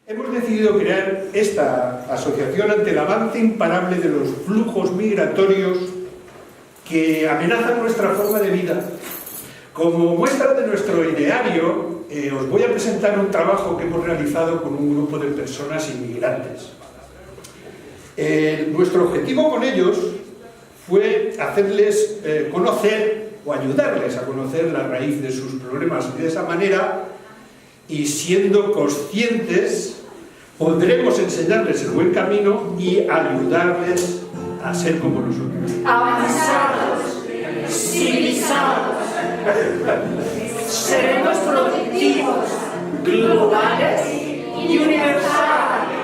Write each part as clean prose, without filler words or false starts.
Hemos decidido crear esta asociación ante el avance imparable de los flujos migratorios que amenazan nuestra forma de vida. Como muestra de nuestro ideario, os voy a presentar un trabajo que hemos realizado con un grupo de personas inmigrantes. Nuestro objetivo con ellos fue hacerles conocer o ayudarles a conocer la raíz de sus problemas, y de esa manera, y siendo conscientes, podremos enseñarles el buen camino y ayudarles a ser como nosotros. Avanzados, civilizados, seremos productivos, globales y universales.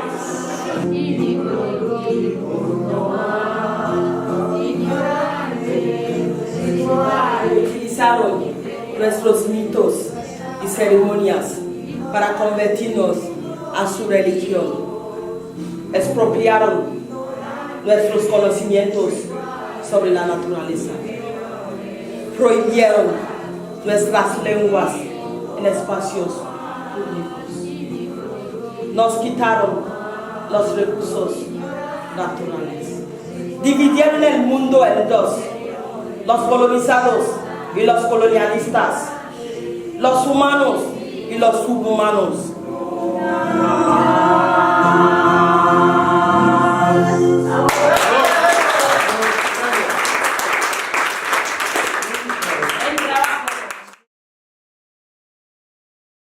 Utilizaron nuestros mitos y ceremonias para convertirnos a su religión. Expropiaron nuestros conocimientos sobre la naturaleza. Prohibieron nuestras lenguas en espacios públicos. Nos quitaron los recursos naturales. Dividieron el mundo en dos: los colonizados y los colonialistas, los humanos y los subhumanos.